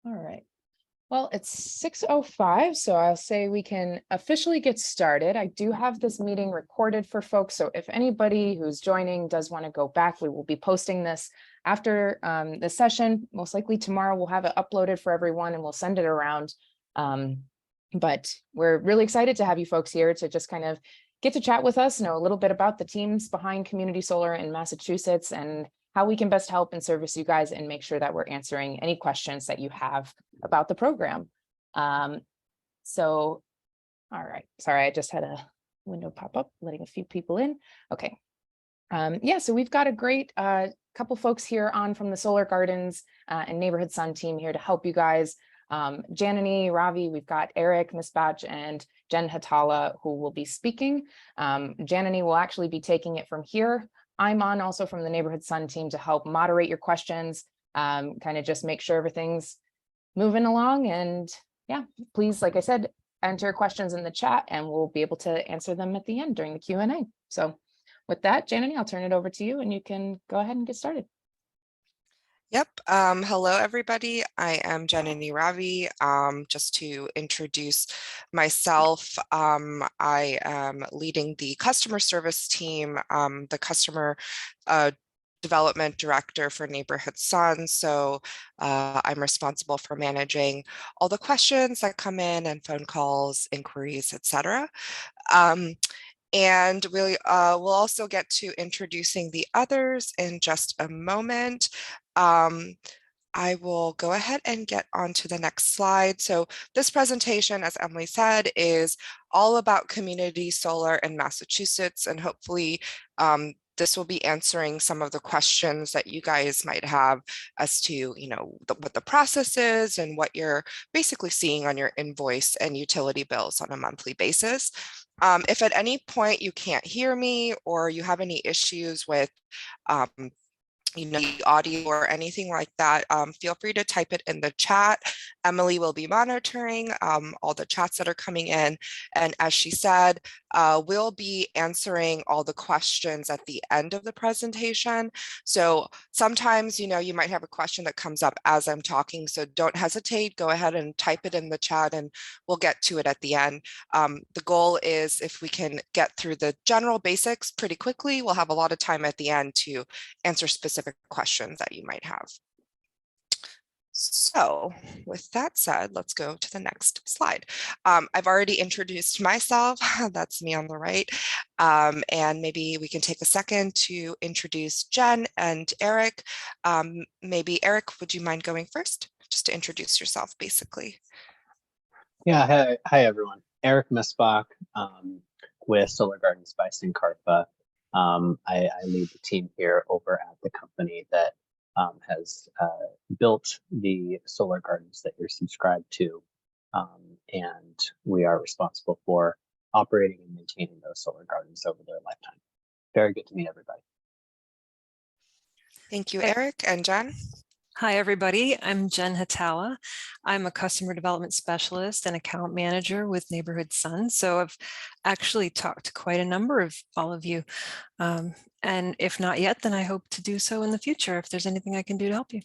All right. Well, it's 6:05, so I'll say we can officially get started. I do have this meeting recorded for folks, so if anybody who's joining does want to go back, we will be posting this after the session. Most likely tomorrow we'll have it uploaded for everyone and we'll send it around. But we're really excited to have you folks here to just kind of get to chat with us, know a little bit about the teams behind Community Solar in Massachusetts and how we can best help and service you guys and make sure that we're answering any questions that you have about the program. So, all right, sorry, I just had a window pop up, letting a few people in. Okay. Yeah, so we've got a great couple folks here on from the Solar Gardens and Neighborhood Sun team here to help you guys. Janani, Ravi, we've got Eric Misbach and Jen Hatala who will be speaking. Janani will actually be taking it from here. I'm on also from the Neighborhood Sun team to help moderate your questions, kind of just make sure everything's moving along. And yeah, please, like I said, enter questions in the chat and we'll be able to answer them at the end during the Q&A. So with that, Janani, I'll turn it over to you and you can go ahead and get started. Yep. Hello, everybody. I am Janani Ravi. Just to introduce myself, I am leading the customer service team, the customer development director for Neighborhood Sun. So I'm responsible for managing all the questions that come in and phone calls, inquiries, etc. And we'll also get to introducing the others in just a moment. I will go ahead and get on to the next slide. So this presentation, as Emily said, is all about community solar in Massachusetts, and hopefully this will be answering some of the questions that you guys might have as to, what the process is and what you're basically seeing on your invoice and utility bills on a monthly basis. If at any point you can't hear me or you have any issues with the audio or anything like that, feel free to type it in the chat. Emily will be monitoring all the chats that are coming in. And as she said, we'll be answering all the questions at the end of the presentation. So sometimes, you might have a question that comes up as I'm talking. So don't hesitate, go ahead and type it in the chat and we'll get to it at the end. The goal is if we can get through the general basics pretty quickly, we'll have a lot of time at the end to answer specific questions that you might have. So with that said, let's go to the next slide. I've already introduced myself. That's me on the right. And maybe we can take a second to introduce Jen and Eric. Maybe Eric, would you mind going first? Just to introduce yourself, basically. Yeah, hi everyone. Eric Misbach with Solar Gardens by Sincarfa. I lead the team here over at the company that has built the solar gardens that you're subscribed to, and we are responsible for operating and maintaining those solar gardens over their lifetime. Very good to meet everybody. Thank you, Eric. And Jen? Hi, everybody. I'm Jen Hatala. I'm a customer development specialist and account manager with Neighborhood Sun. So I've actually talked to quite a number of all of you. And if not yet, then I hope to do so in the future if there's anything I can do to help you.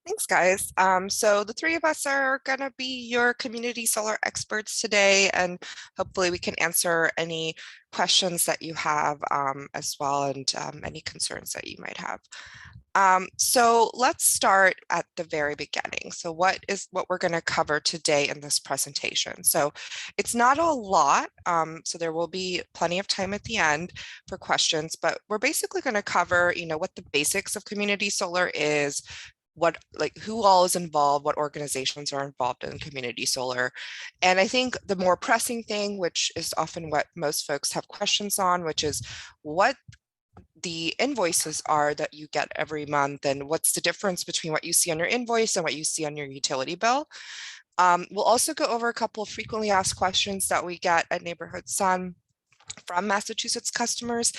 Thanks, guys. So the three of us are going to be your community solar experts today, and hopefully we can answer any questions that you have as well, and any concerns that you might have. So let's start at the very beginning. So what we're going to cover today in this presentation? So it's not a lot, so there will be plenty of time at the end for questions, but we're basically going to cover, what the basics of community solar is, who all is involved, what organizations are involved in community solar. And I think the more pressing thing, which is often what most folks have questions on, which is what the invoices are that you get every month and what's the difference between what you see on your invoice and what you see on your utility bill. We'll also go over a couple of frequently asked questions that we get at Neighborhood Sun from Massachusetts customers,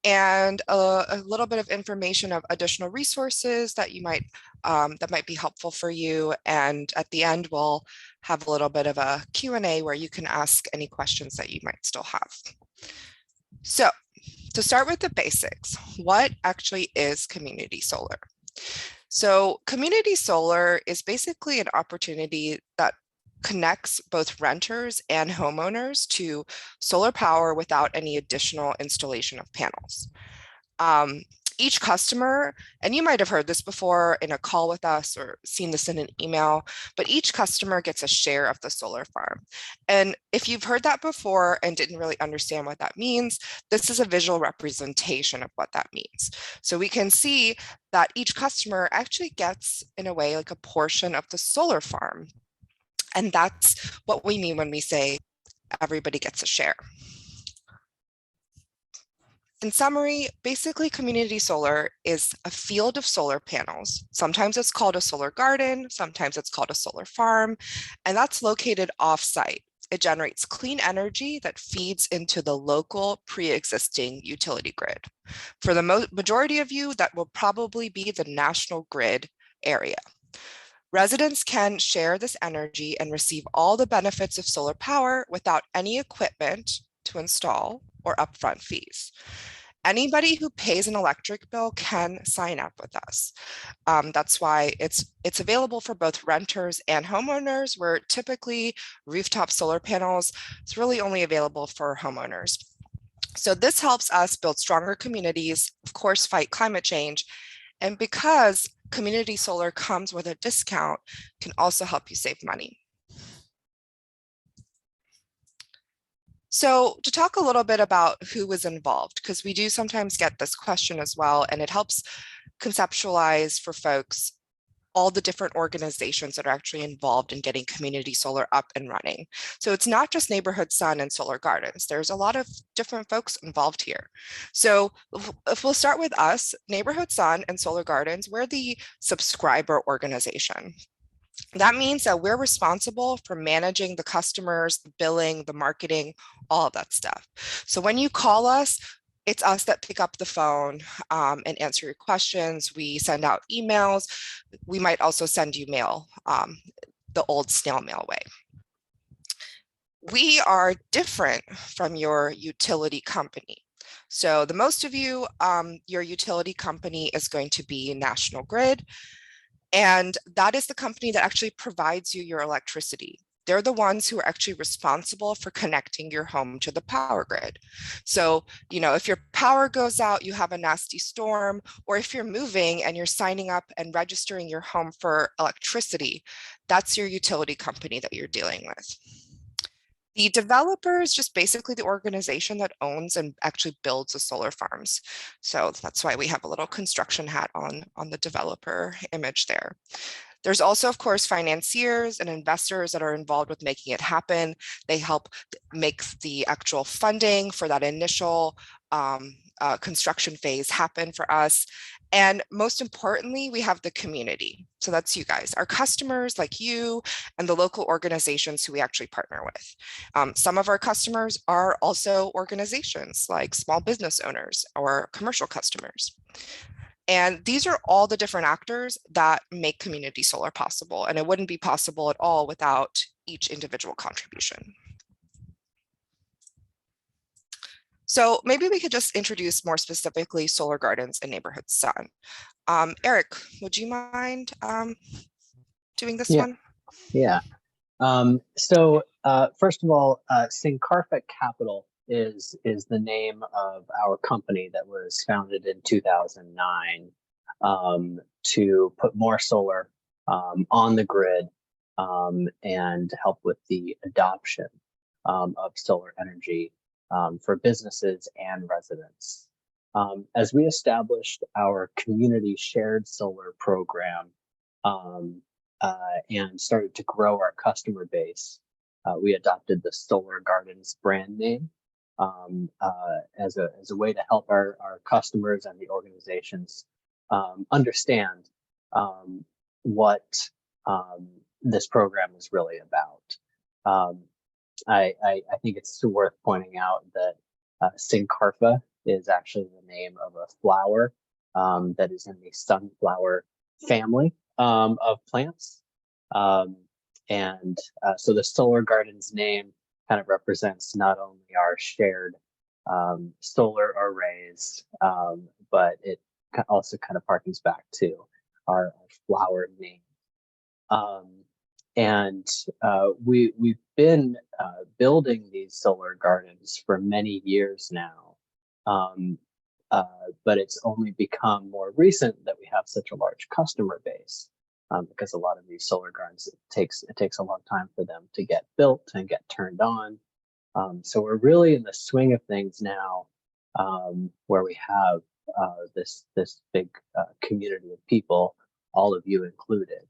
and a little bit of information of additional resources that you might that might be helpful for you. And at the end, we'll have a little bit of a Q&A where you can ask any questions that you might still have. So to start with the basics, what actually is community solar? So community solar is basically an opportunity that connects both renters and homeowners to solar power without any additional installation of panels. Each customer, and you might have heard this before in a call with us or seen this in an email, but each customer gets a share of the solar farm. And if you've heard that before and didn't really understand what that means, this is a visual representation of what that means. So we can see that each customer actually gets, in a way, like a portion of the solar farm. And that's what we mean when we say everybody gets a share. In summary, basically community solar is a field of solar panels. Sometimes it's called a solar garden, sometimes it's called a solar farm, and that's located off-site. It generates clean energy that feeds into the local pre-existing utility grid. For the majority of you, that will probably be the national grid area. Residents can share this energy and receive all the benefits of solar power without any equipment to install or upfront fees. Anybody who pays an electric bill can sign up with us. That's why it's available for both renters and homeowners, where typically rooftop solar panels, it's really only available for homeowners. So this helps us build stronger communities, of course, fight climate change. And because community solar comes with a discount, can also help you save money. So to talk a little bit about who was involved, because we do sometimes get this question as well, and it helps conceptualize for folks all the different organizations that are actually involved in getting community solar up and running. So it's not just Neighborhood Sun and Solar Gardens. There's a lot of different folks involved here. So if we'll start with us, Neighborhood Sun and Solar Gardens, we're the subscriber organization. That means that we're responsible for managing the customers, the billing, the marketing, all of that stuff. So when you call us, it's us that pick up the phone and answer your questions. We send out emails. We might also send you mail, the old snail mail way. We are different from your utility company. So the most of you, your utility company is going to be National Grid. And that is the company that actually provides you your electricity. They're the ones who are actually responsible for connecting your home to the power grid. So, you know, if your power goes out, you have a nasty storm, or if you're moving and you're signing up and registering your home for electricity, that's your utility company that you're dealing with. The developer is just basically the organization that owns and actually builds the solar farms. So that's why we have a little construction hat on the developer image there. There's also, of course, financiers and investors that are involved with making it happen. They help make the actual funding for that initial construction phase happen for us. And most importantly, we have the community. So that's you guys, our customers like you and the local organizations who we actually partner with. Some of our customers are also organizations like small business owners or commercial customers. And these are all the different actors that make community solar possible. And it wouldn't be possible at all without each individual contribution. So maybe we could just introduce more specifically Solar Gardens and Neighborhood Sun. Eric, would you mind doing this one? Yeah. So first of all, Sincarfa Capital is the name of our company that was founded in 2009 to put more solar on the grid and help with the adoption of solar energy for businesses and residents. As we established our community shared solar program and started to grow our customer base, we adopted the Solar Gardens brand name as a way to help our customers and the organizations understand what this program is really about. I think it's worth pointing out that Sincarfa is actually the name of a flower that is in the sunflower family of plants. So the Solar Gardens name kind of represents not only our shared solar arrays, but it also kind of harkens back to our flower name. We've been building these solar gardens for many years now. But it's only become more recent that we have such a large customer base, because a lot of these solar gardens, it takes a long time for them to get built and get turned on. So we're really in the swing of things now, where we have this big community of people, all of you included,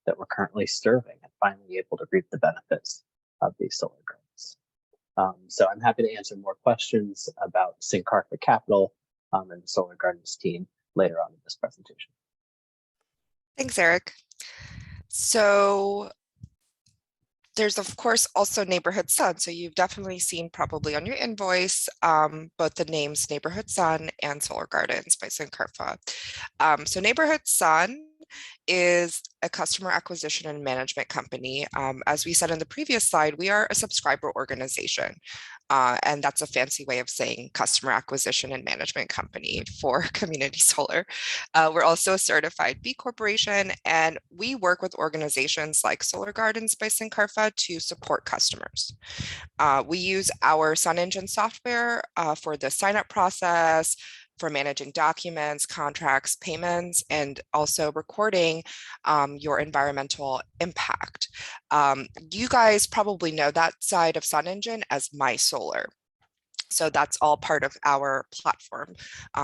that we're currently serving and finally able to reap the benefits of these solar gardens. So I'm happy to answer more questions about Sincarfa Capital and the Solar Gardens team later on in this presentation. Thanks, Eric. So there's of course also Neighborhood Sun. So you've definitely seen probably on your invoice both the names Neighborhood Sun and Solar Gardens by Sincarfa. So Neighborhood Sun is a customer acquisition and management company. As we said in the previous slide, we are a subscriber organization. And that's a fancy way of saying customer acquisition and management company for community solar. We're also a certified B Corporation, and we work with organizations like Solar Gardens by Sincarfa to support customers. We use our SunEngine software for the sign-up process, for managing documents, contracts, payments, and also recording your environmental impact. You guys probably know that side of SunEngine as MySolar. So that's all part of our platform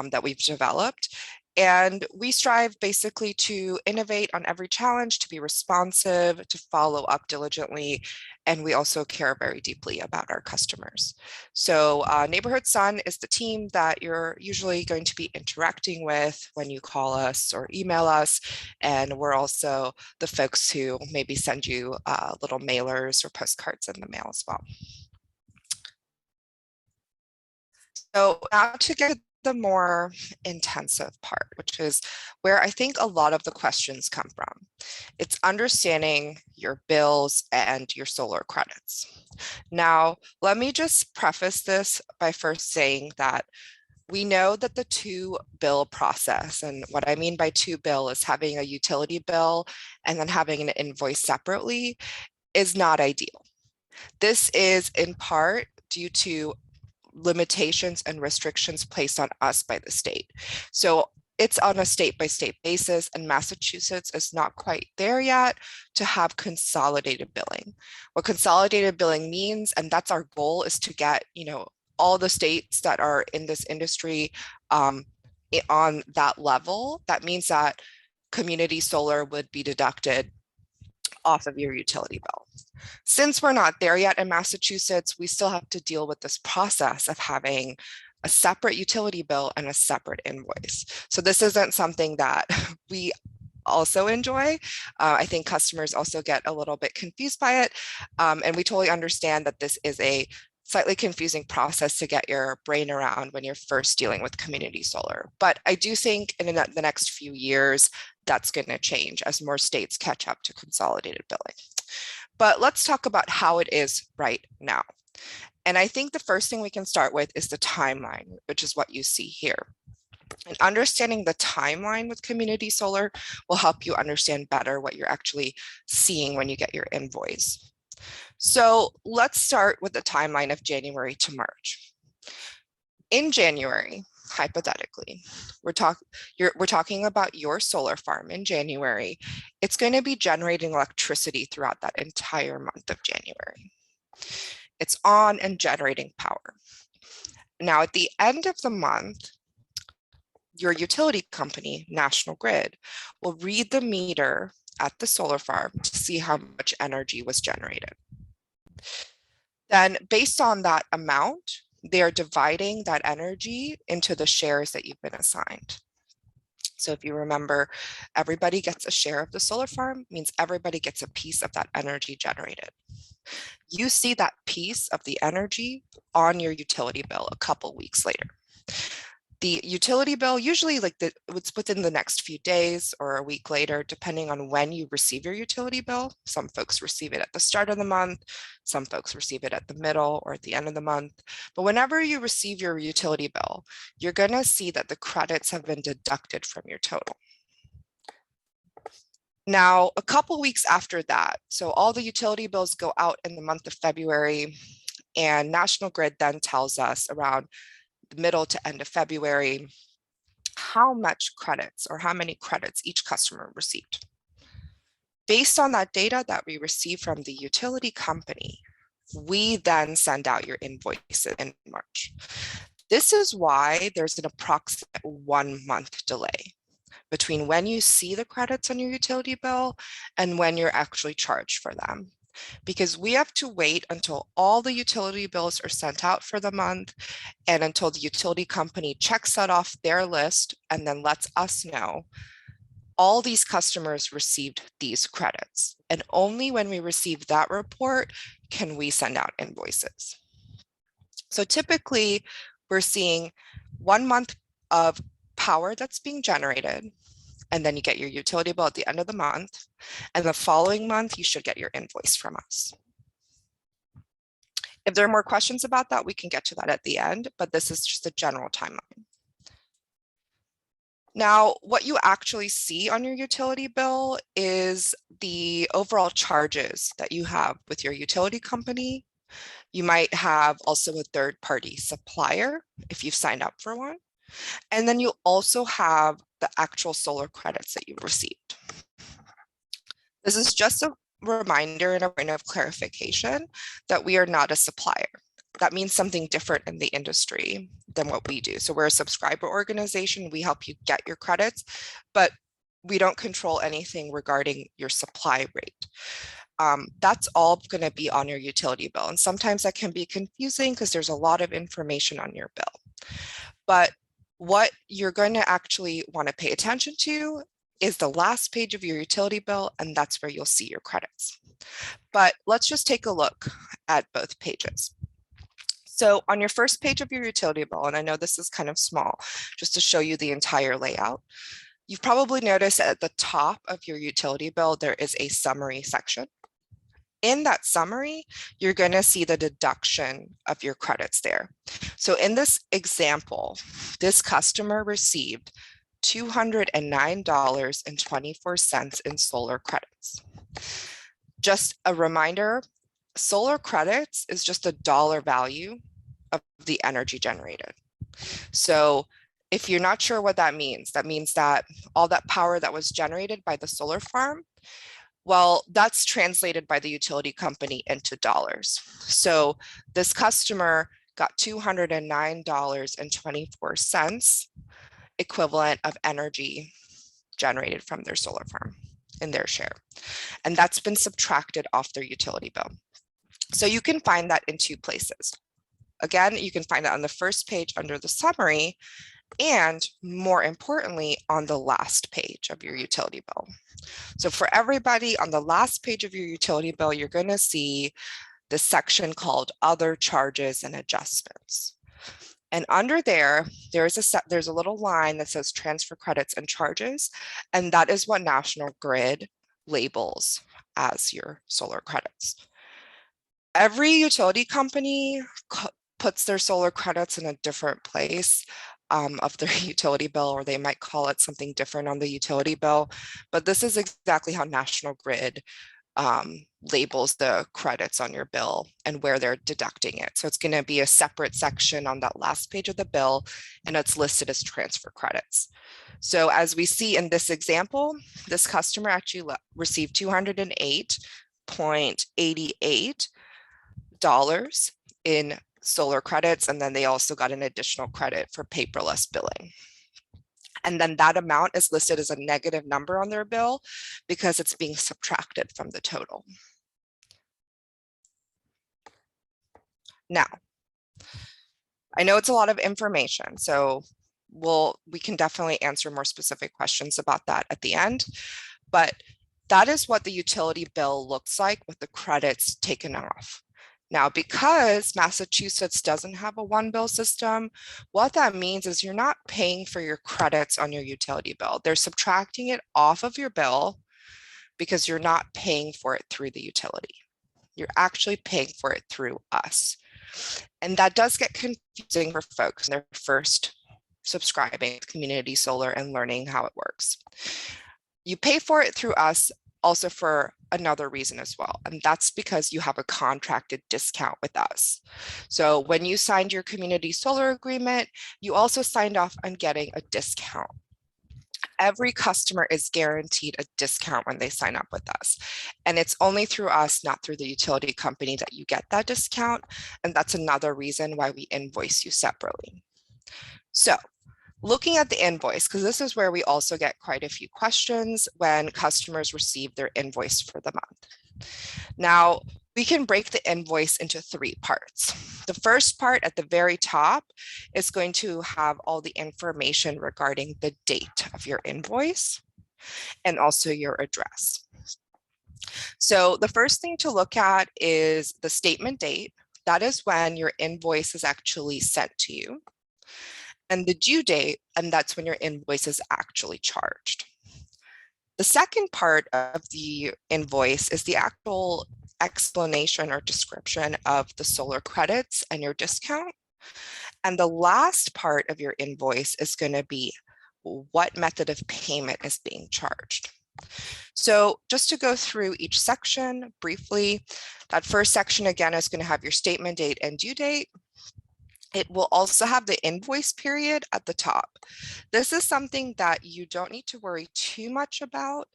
that we've developed. And we strive basically to innovate on every challenge, to be responsive, to follow up diligently, and we also care very deeply about our customers. So Neighborhood Sun is the team that you're usually going to be interacting with when you call us or email us, and we're also the folks who maybe send you little mailers or postcards in the mail as well. So now to get the more intensive part, which is where I think a lot of the questions come from. It's understanding your bills and your solar credits. Now, let me just preface this by first saying that we know that the two-bill process, and what I mean by two-bill is having a utility bill and then having an invoice separately, is not ideal. This is in part due to limitations and restrictions placed on us by the state. So it's on a state-by-state basis, and Massachusetts is not quite there yet to have consolidated billing. What consolidated billing means, and that's our goal, is to get, all the states that are in this industry on that level. That means that community solar would be deducted off of your utility bill. Since we're not there yet in Massachusetts, we still have to deal with this process of having a separate utility bill and a separate invoice. So this isn't something that we also enjoy. I think customers also get a little bit confused by it. And we totally understand that this is a slightly confusing process to get your brain around when you're first dealing with community solar. But I do think in the next few years, that's going to change as more states catch up to consolidated billing. But let's talk about how it is right now. And I think the first thing we can start with is the timeline, which is what you see here. And understanding the timeline with community solar will help you understand better what you're actually seeing when you get your invoice. So let's start with the timeline of January to March. In January, hypothetically, we're talking about your solar farm in January. It's going to be generating electricity throughout that entire month of January. It's on and generating power. Now, at the end of the month, your utility company, National Grid, will read the meter at the solar farm to see how much energy was generated. Then, based on that amount, they're dividing that energy into the shares that you've been assigned. So if you remember, everybody gets a share of the solar farm, means everybody gets a piece of that energy generated. You see that piece of the energy on your utility bill a couple weeks later. The utility bill, usually it's within the next few days or a week later, depending on when you receive your utility bill. Some folks receive it at the start of the month, some folks receive it at the middle or at the end of the month. But whenever you receive your utility bill, you're going to see that the credits have been deducted from your total. Now, a couple weeks after that, so all the utility bills go out in the month of February, and National Grid then tells us around the middle to end of February how much credits or how many credits each customer received. Based on that data that we receive from the utility company, we then send out your invoices in March. This is why there's an approximate 1 month delay between when you see the credits on your utility bill and when you're actually charged for them. Because we have to wait until all the utility bills are sent out for the month and until the utility company checks that off their list and then lets us know all these customers received these credits. And only when we receive that report can we send out invoices. So typically we're seeing 1 month of power that's being generated, and then you get your utility bill at the end of the month, and the following month you should get your invoice from us. If there are more questions about that, we can get to that at the end, but this is just a general timeline. Now, what you actually see on your utility bill is the overall charges that you have with your utility company. You might have also a third-party supplier if you've signed up for one. And then you also have the actual solar credits that you've received. This is just a reminder and a point of clarification that we are not a supplier. That means something different in the industry than what we do. So we're a subscriber organization. We help you get your credits, but we don't control anything regarding your supply rate. That's all going to be on your utility bill. And sometimes that can be confusing because there's a lot of information on your bill. But what you're going to actually want to pay attention to is the last page of your utility bill, and that's where you'll see your credits. But let's just take a look at both pages. So on your first page of your utility bill, and I know this is kind of small, just to show you the entire layout, you've probably noticed at the top of your utility bill, there is a summary section. In that summary, you're going to see the deduction of your credits there. So in this example, this customer received $209.24 in solar credits. Just a reminder, solar credits is just a dollar value of the energy generated. So if you're not sure what that means that all that power that was generated by the solar farm, well, that's translated by the utility company into dollars. So this customer got $209.24 equivalent of energy generated from their solar farm in their share. And that's been subtracted off their utility bill. So you can find that in two places. Again, you can find it on the first page under the summary, and more importantly, on the last page of your utility bill. So for everybody, on the last page of your utility bill, you're going to see the section called Other Charges and Adjustments. And under there, there's a little line that says Transfer Credits and Charges, and that is what National Grid labels as your solar credits. Every utility company puts their solar credits in a different place of their utility bill, or they might call it something different on the utility bill. But this is exactly how National Grid labels the credits on your bill and where they're deducting it. So it's going to be a separate section on that last page of the bill, and it's listed as transfer credits. So as we see in this example, this customer actually received $208.88 in solar credits, and then they also got an additional credit for paperless billing. And then that amount is listed as a negative number on their bill because it's being subtracted from the total. Now, I know it's a lot of information, so we can definitely answer more specific questions about that at the end, but that is what the utility bill looks like with the credits taken off. Now, because Massachusetts doesn't have a one bill system, what that means is you're not paying for your credits on your utility bill. They're subtracting it off of your bill because you're not paying for it through the utility. You're actually paying for it through us. And that does get confusing for folks when they're first subscribing to Community Solar and learning how it works. You pay for it through us also for another reason as well. And that's because you have a contracted discount with us. So when you signed your community solar agreement, you also signed off on getting a discount. Every customer is guaranteed a discount when they sign up with us. And it's only through us, not through the utility company, that you get that discount. And that's another reason why we invoice you separately. So looking at the invoice, because this is where we also get quite a few questions when customers receive their invoice for the month. Now, we can break the invoice into 3 parts. The first part at the very top is going to have all the information regarding the date of your invoice and also your address. So the first thing to look at is the statement date. That is when your invoice is actually sent to you. And the due date, and that's when your invoice is actually charged. The second part of the invoice is the actual explanation or description of the solar credits and your discount. And the last part of your invoice is going to be what method of payment is being charged. So just to go through each section briefly, that first section again is going to have your statement date and due date. It will also have the invoice period at the top. This is something that you don't need to worry too much about.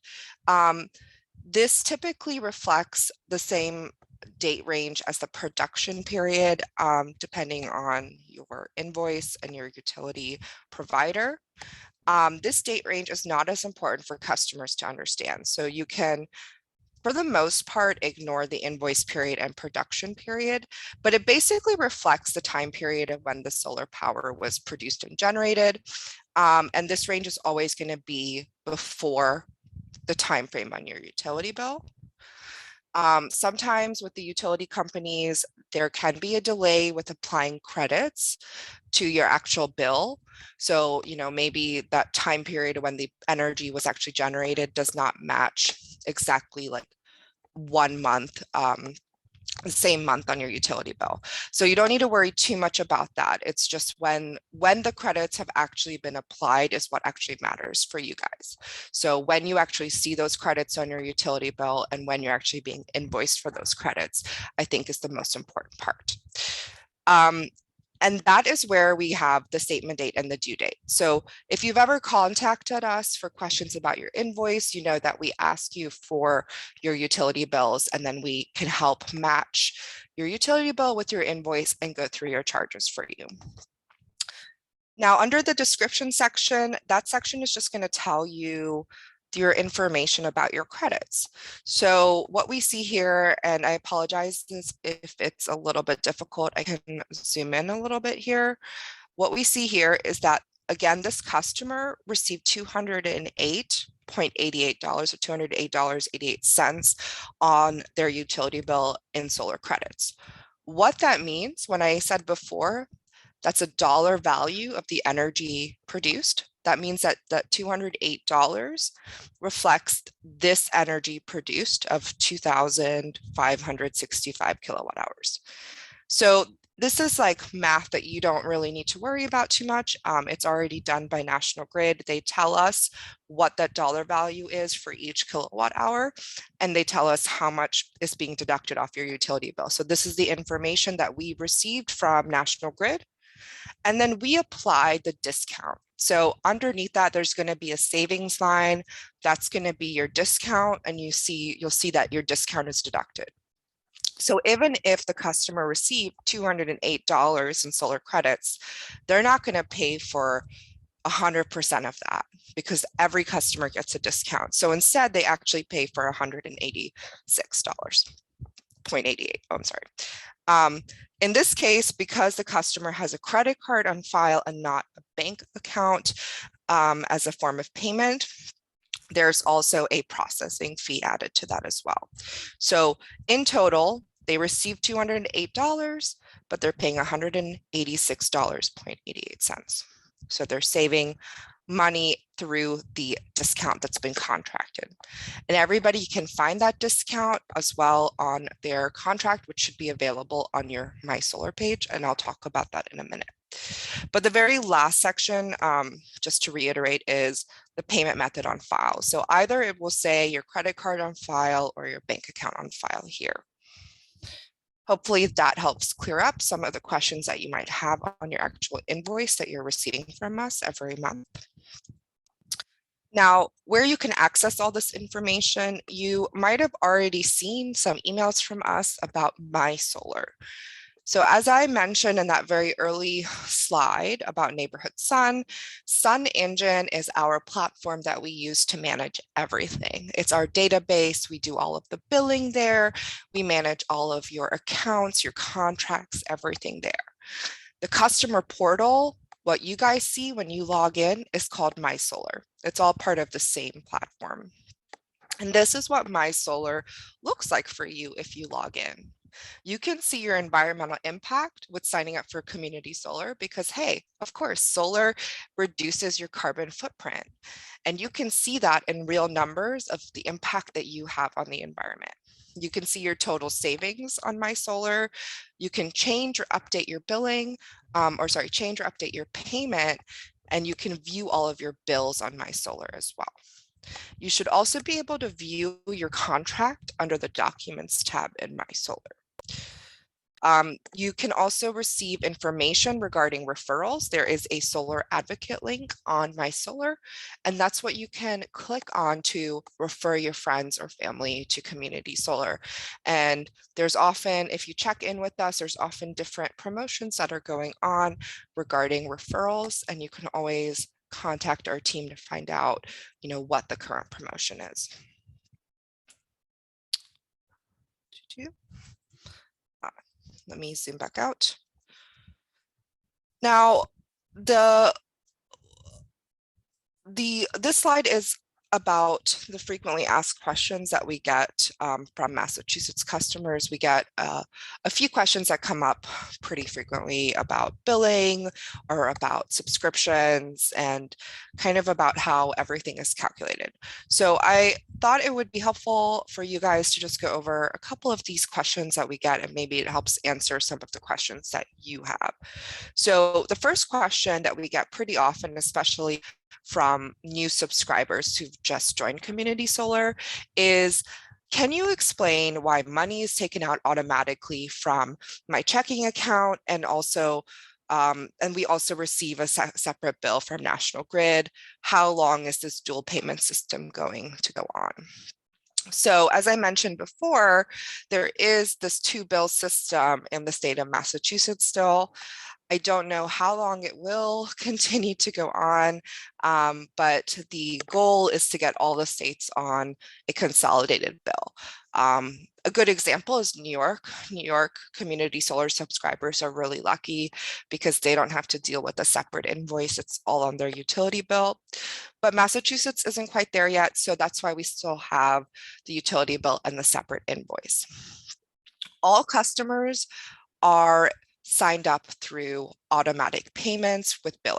This typically reflects the same date range as the production period, depending on your invoice and your utility provider. This date range is not as important for customers to understand. So you can, for the most part, ignore the invoice period and production period, but it basically reflects the time period of when the solar power was produced and generated. And this range is always going to be before the time frame on your utility bill. Sometimes with the utility companies, there can be a delay with applying credits to your actual bill. So, maybe that time period when the energy was actually generated does not match exactly like 1 month, the same month on your utility bill. So you don't need to worry too much about that. It's just when the credits have actually been applied is what actually matters for you guys. So when you actually see those credits on your utility bill and when you're actually being invoiced for those credits, I think is the most important part. And that is where we have the statement date and the due date. So if you've ever contacted us for questions about your invoice, you know that we ask you for your utility bills, and then we can help match your utility bill with your invoice and go through your charges for you. Now, under the description section, that section is just going to tell you your information about your credits. So what we see here, and I apologize if it's a little bit difficult, I can zoom in a little bit here. What we see here is that, again, this customer received $208.88 or $208.88 on their utility bill in solar credits. What that means, when I said before, that's a dollar value of the energy produced. That means that that $208 reflects this energy produced of 2,565 kilowatt hours. So this is like math that you don't really need to worry about too much. It's already done by National Grid. They tell us what that dollar value is for each kilowatt hour, and they tell us how much is being deducted off your utility bill. So this is the information that we received from National Grid. And then we apply the discount. So underneath that, there's going to be a savings line. That's going to be your discount. And you'll see that your discount is deducted. So even if the customer received $208 in solar credits, they're not going to pay for 100% of that because every customer gets a discount. So instead, they actually pay for $186.88. Oh, I'm sorry. In this case, because the customer has a credit card on file and not a bank account as a form of payment, there's also a processing fee added to that as well. So in total, they received $208, but they're paying $186.88. So they're saving money through the discount that's been contracted. And everybody can find that discount as well on their contract, which should be available on your My Solar page. And I'll talk about that in a minute. But the very last section, just to reiterate, is the payment method on file. So either it will say your credit card on file or your bank account on file here. Hopefully that helps clear up some of the questions that you might have on your actual invoice that you're receiving from us every month. Now, where you can access all this information, you might have already seen some emails from us about MySolar. So as I mentioned in that very early slide about Neighborhood Sun, Sun Engine is our platform that we use to manage everything. It's our database. We do all of the billing there. We manage all of your accounts, your contracts, everything there. The customer portal, what you guys see when you log in, is called MySolar. It's all part of the same platform. And this is what MySolar looks like for you if you log in. You can see your environmental impact with signing up for community solar because, hey, of course, solar reduces your carbon footprint. And you can see that in real numbers of the impact that you have on the environment. You can see your total savings on MySolar. You can change or update your billing, change or update your payment, and you can view all of your bills on MySolar as well. You should also be able to view your contract under the Documents tab in MySolar. You can also receive information regarding referrals. There is a solar advocate link on MySolar, and that's what you can click on to refer your friends or family to community solar. And there's often, if you check in with us, there's often different promotions that are going on regarding referrals, and you can always contact our team to find out, what the current promotion is. Let me zoom back out. Now, this slide is about the frequently asked questions that we get from Massachusetts customers. We get a few questions that come up pretty frequently about billing or about subscriptions and kind of about how everything is calculated. So I thought it would be helpful for you guys to just go over a couple of these questions that we get, and maybe it helps answer some of the questions that you have. So the first question that we get pretty often, especially from new subscribers who've just joined Community Solar, is, can you explain why money is taken out automatically from my checking account, and also and we also receive a separate bill from National Grid? How long is this dual payment system going to go on? So as I mentioned before, there is this two-bill system in the state of Massachusetts still. I don't know how long it will continue to go on, but the goal is to get all the states on a consolidated bill. A good example is New York. New York community solar subscribers are really lucky because they don't have to deal with a separate invoice. It's all on their utility bill. But Massachusetts isn't quite there yet, so that's why we still have the utility bill and the separate invoice. All customers are signed up through automatic payments with billing.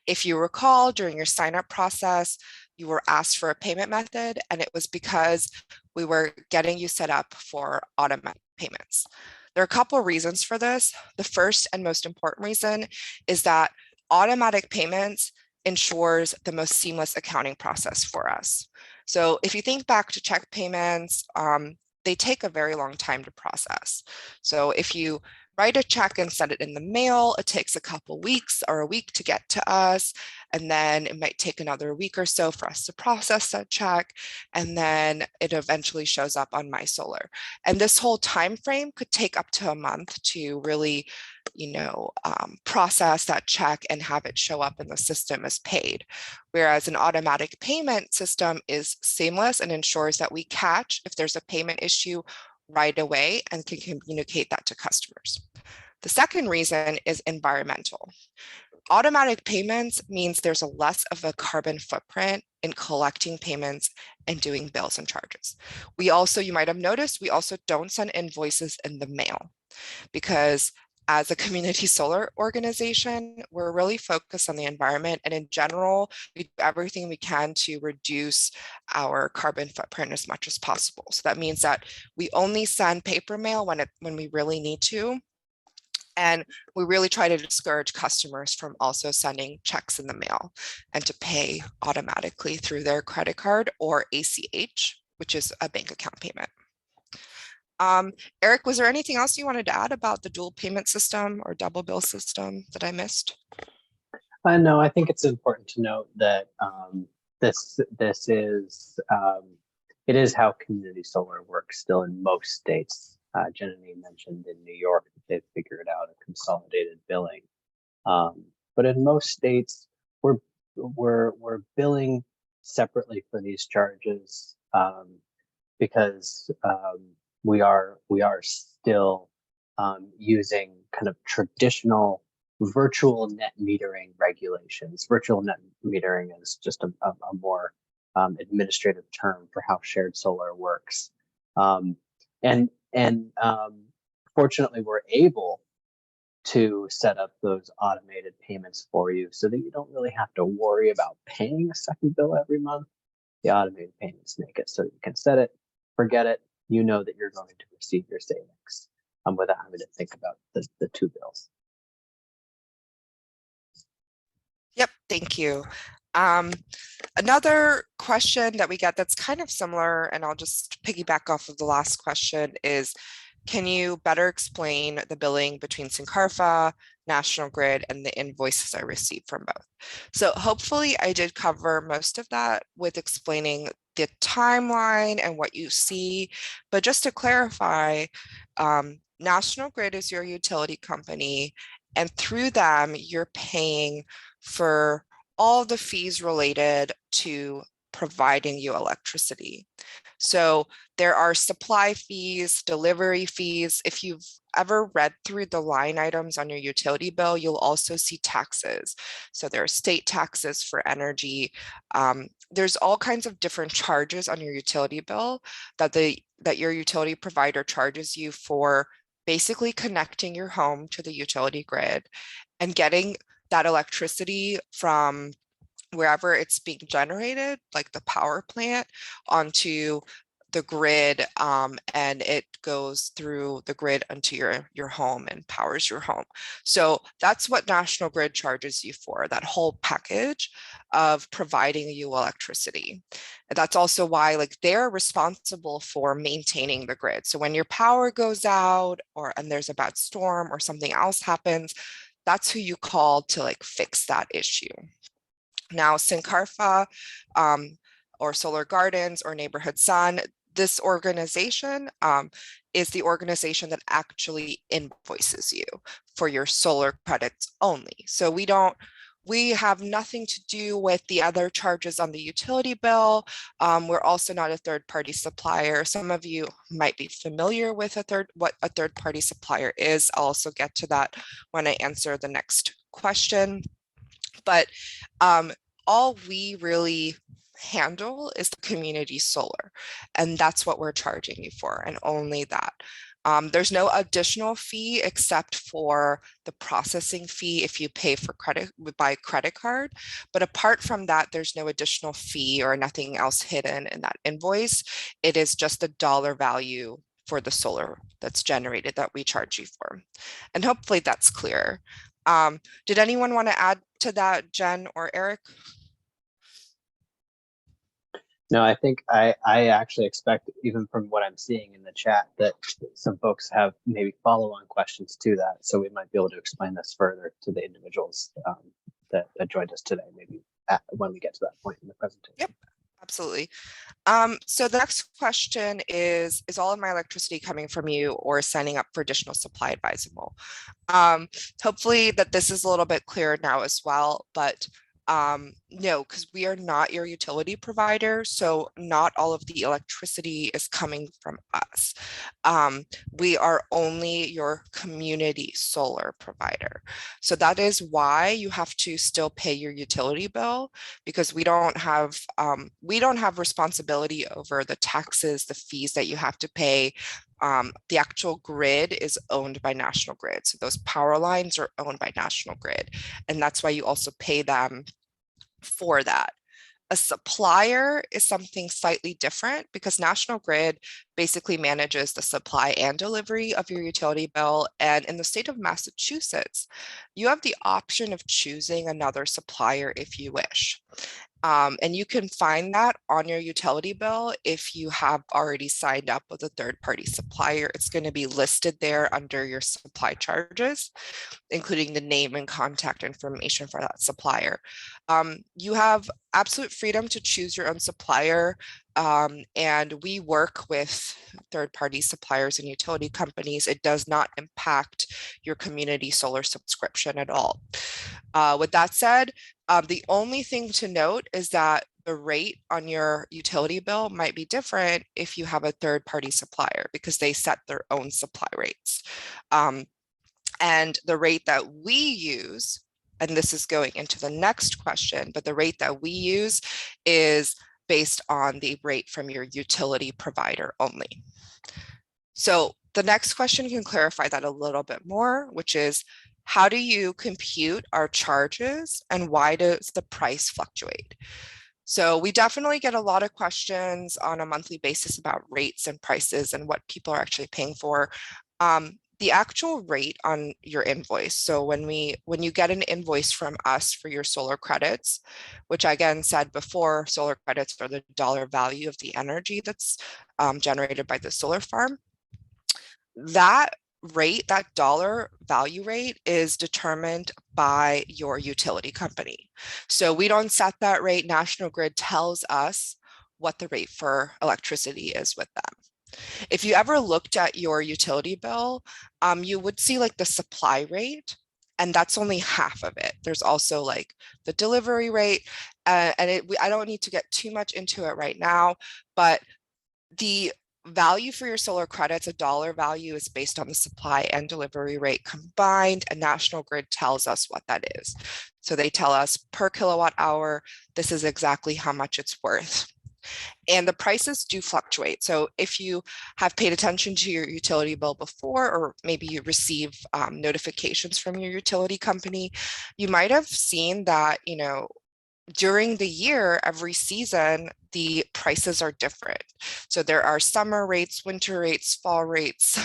If you recall, during your sign-up process, you were asked for a payment method, and it was because we were getting you set up for automatic payments. There are a couple of reasons for this. The first and most important reason is that automatic payments ensures the most seamless accounting process for us. So if you think back to check payments, they take a very long time to process. So if you write a check and send it in the mail, it takes a couple weeks or a week to get to us. And then it might take another week or so for us to process that check. And then it eventually shows up on MySolar. And this whole time frame could take up to a month to really, process that check and have it show up in the system as paid. Whereas an automatic payment system is seamless and ensures that we catch if there's a payment issue right away and can communicate that to customers. The second reason is environmental. Automatic payments means there's a less of a carbon footprint in collecting payments and doing bills and charges. We also, you might have noticed, we also don't send invoices in the mail because as a community solar organization, we're really focused on the environment, and in general, we do everything we can to reduce our carbon footprint as much as possible. So that means that we only send paper mail when we really need to. And we really try to discourage customers from also sending checks in the mail and to pay automatically through their credit card or ACH, which is a bank account payment. Eric, was there anything else you wanted to add about the dual payment system or double bill system that I missed? No, I think it's important to note that this is it is how community solar works still in most states. Jenny mentioned in New York that they've figured out a consolidated billing, but in most states we're billing separately for these charges because we are still using kind of traditional virtual net metering regulations. Virtual net metering is just a more administrative term for how shared solar works. Fortunately, we're able to set up those automated payments for you so that you don't really have to worry about paying a second bill every month. The automated payments make it so that you can set it, forget it, you know that you're going to receive your savings without having to think about the two bills. Yep, thank you. Another question that we get that's kind of similar, and I'll just piggyback off of the last question, is can you better explain the billing between Sincarfa, National Grid, and the invoices I received from both? So hopefully I did cover most of that with explaining the timeline and what you see, but just to clarify, National Grid is your utility company, and through them, you're paying for all the fees related to providing you electricity. So there are supply fees, delivery fees. If you've ever read through the line items on your utility bill, you'll also see taxes. So there are state taxes for energy. There's all kinds of different charges on your utility bill that your utility provider charges you for basically connecting your home to the utility grid and getting that electricity from wherever it's being generated, like the power plant, onto the grid, and it goes through the grid onto your home and powers your home. So that's what National Grid charges you for, that whole package of providing you electricity. And that's also why they're responsible for maintaining the grid. So when your power goes out and there's a bad storm or something else happens, that's who you call to fix that issue. Now, Sincarfa or Solar Gardens or Neighborhood Sun, this organization is the organization that actually invoices you for your solar credits only. So we have nothing to do with the other charges on the utility bill. We're also not a third-party supplier. Some of you might be familiar with what a third-party supplier is. I'll also get to that when I answer the next question. But all we really handle is the community solar, and that's what we're charging you for, and only that. There's no additional fee except for the processing fee if you pay for by credit card. But apart from that, there's no additional fee or nothing else hidden in that invoice. It is just a dollar value for the solar that's generated that we charge you for. And hopefully that's clear. Did anyone want to add to that, Jen or Eric? No, I think I actually expect, even from what I'm seeing in the chat, that some folks have maybe follow-on questions to that. So we might be able to explain this further to the individuals that joined us today, maybe when we get to that point in the presentation. Yep, absolutely. So the next question is all of my electricity coming from you or signing up for additional supply advisable? Hopefully that this is a little bit clearer now as well, but no, because we are not your utility provider, so not all of the electricity is coming from us. We are only your community solar provider. So that is why you have to still pay your utility bill, because we don't have responsibility over the taxes, the fees that you have to pay. The actual grid is owned by National Grid. So those power lines are owned by National Grid. And that's why you also pay them for that. A supplier is something slightly different because National Grid basically manages the supply and delivery of your utility bill. And in the state of Massachusetts, you have the option of choosing another supplier if you wish. And you can find that on your utility bill. If you have already signed up with a third-party supplier, it's going to be listed there under your supply charges, including the name and contact information for that supplier. You have absolute freedom to choose your own supplier. And we work with third-party suppliers and utility companies. It does not impact your community solar subscription at all. With that said, the only thing to note is that the rate on your utility bill might be different if you have a third-party supplier because they set their own supply rates. And the rate that we use, and this is going into the next question, but the rate that we use is based on the rate from your utility provider only. So the next question can clarify that a little bit more, which is, how do you compute our charges and why does the price fluctuate? So we definitely get a lot of questions on a monthly basis about rates and prices and what people are actually paying for. The actual rate on your invoice. So when you get an invoice from us for your solar credits, which I again said before, solar credits are the dollar value of the energy that's generated by the solar farm. That rate, that dollar value rate, is determined by your utility company. So we don't set that rate. National Grid tells us what the rate for electricity is with them. If you ever looked at your utility bill, you would see like the supply rate, and that's only half of it. There's also like the delivery rate, and I don't need to get too much into it right now, but the value for your solar credits, a dollar value, is based on the supply and delivery rate combined, and National Grid tells us what that is. So they tell us per kilowatt hour, this is exactly how much it's worth. And the prices do fluctuate. So if you have paid attention to your utility bill before, or maybe you receive notifications from your utility company, you might have seen that, you know, during the year, every season, the prices are different. So there are summer rates, winter rates, fall rates,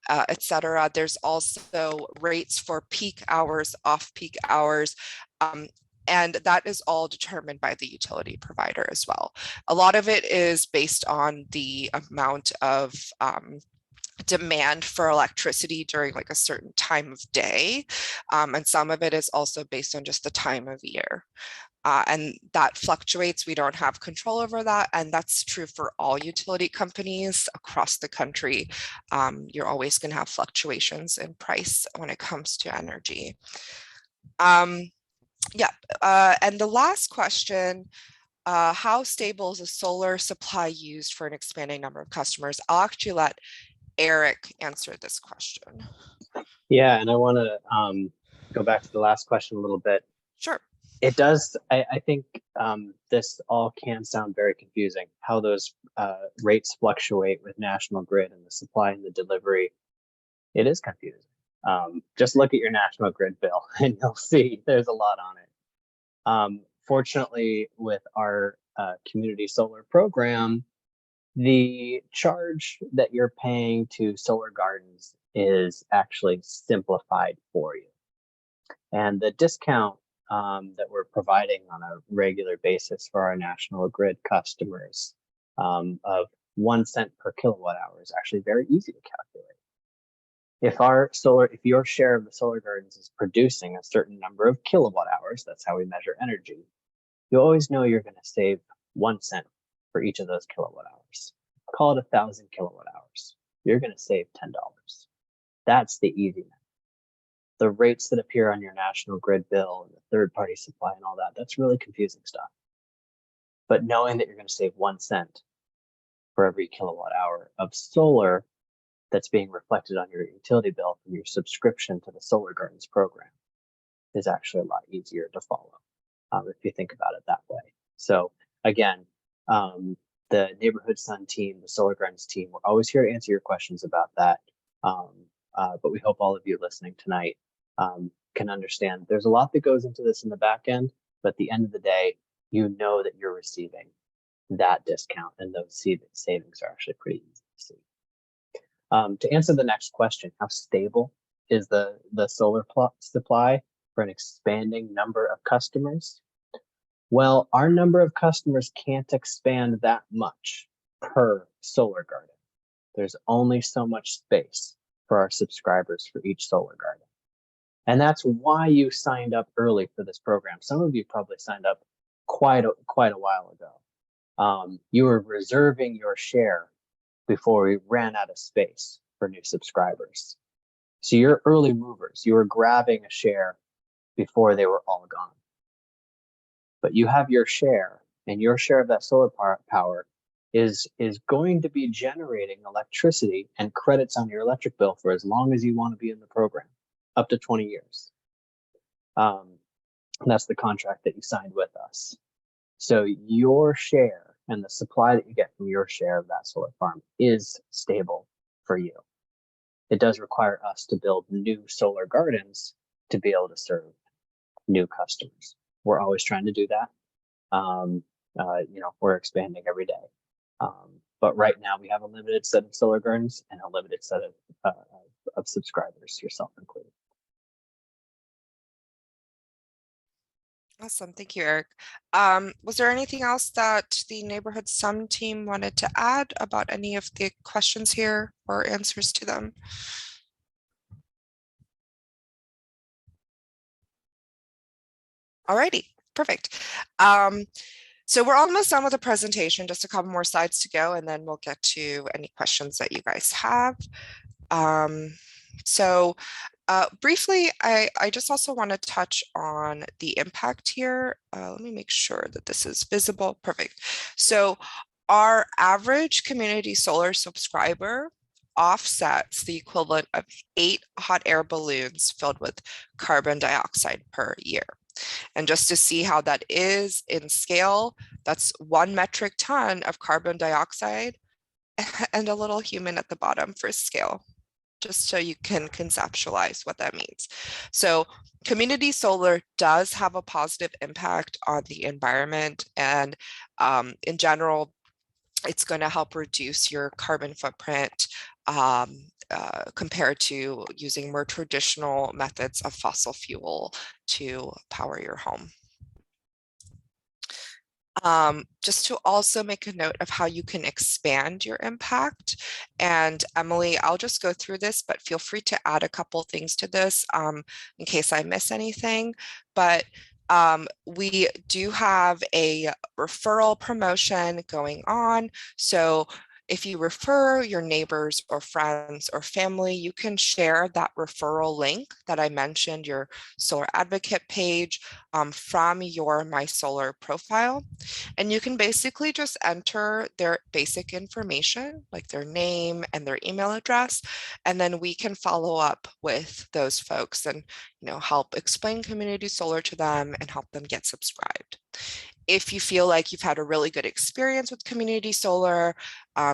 etc. There's also rates for peak hours, off-peak hours. And that is all determined by the utility provider as well. A lot of it is based on the amount of demand for electricity during like a certain time of day. And some of it is also based on just the time of year. And that fluctuates. We don't have control over that. And that's true for all utility companies across the country. You're always going to have fluctuations in price when it comes to energy. And the last question, how stable is a solar supply used for an expanding number of customers? I'll actually let Eric answer this question. Yeah, and I want to go back to the last question a little bit. Sure. It does. I think this all can sound very confusing, how those rates fluctuate with National Grid and the supply and the delivery. It is confusing. Just look at your National Grid bill and you'll see there's a lot on it. Fortunately, with our community solar program, the charge that you're paying to Solar Gardens is actually simplified for you. And the discount that we're providing on a regular basis for our National Grid customers of 1 cent per kilowatt hour is actually very easy to calculate. If your share of the Solar Gardens is producing a certain number of kilowatt hours, that's how we measure energy, you always know you're going to save 1 cent for each of those kilowatt hours. Call it 1,000 kilowatt hours. You're going to save $10. That's the easy math. The rates that appear on your National Grid bill and the third-party supply and all that, that's really confusing stuff. But knowing that you're going to save 1 cent for every kilowatt hour of solar that's being reflected on your utility bill from your subscription to the Solar Gardens program is actually a lot easier to follow if you think about it that way. So again, the Neighborhood Sun team, the Solar Gardens team, we're always here to answer your questions about that. But we hope all of you listening tonight can understand there's a lot that goes into this in the back end, but at the end of the day, you know that you're receiving that discount, and those savings are actually pretty easy to see. To answer the next question, how stable is the solar supply for an expanding number of customers? Well, our number of customers can't expand that much per solar garden. There's only so much space for our subscribers for each solar garden. And that's why you signed up early for this program. Some of you probably signed up quite a while ago. You were reserving your share before we ran out of space for new subscribers. So you're early movers. You were grabbing a share before they were all gone. But you have your share, and your share of that solar power is going to be generating electricity and credits on your electric bill for as long as you want to be in the program, up to 20 years. That's the contract that you signed with us. So your share and the supply that you get from your share of that solar farm is stable for you. It does require us to build new solar gardens to be able to serve new customers. We're always trying to do that. We're expanding every day. But right now we have a limited set of solar gardens and a limited set of subscribers, yourself included. Awesome. Thank you, Eric. Was there anything else that the Neighborhood Sun team wanted to add about any of the questions here or answers to them? Alrighty, perfect. So we're almost done with the presentation, just a couple more slides to go, and then we'll get to any questions that you guys have. Briefly, I just also want to touch on the impact here. Let me make sure that this is visible. Perfect. So our average community solar subscriber offsets the equivalent of 8 hot air balloons filled with carbon dioxide per year. And just to see how that is in scale, that's 1 metric ton of carbon dioxide and a little human at the bottom for scale, just so you can conceptualize what that means. So community solar does have a positive impact on the environment, and in general, it's going to help reduce your carbon footprint compared to using more traditional methods of fossil fuel to power your home. Just to also make a note of how you can expand your impact. And Emily, I'll just go through this, but feel free to add a couple things to this in case I miss anything. But we do have a referral promotion going on. So if you refer your neighbors or friends or family, you can share that referral link that I mentioned, your Solar Advocate page, from your My Solar profile. And you can basically just enter their basic information, like their name and their email address, and then we can follow up with those folks and help explain community solar to them and help them get subscribed. If you feel like you've had a really good experience with community solar,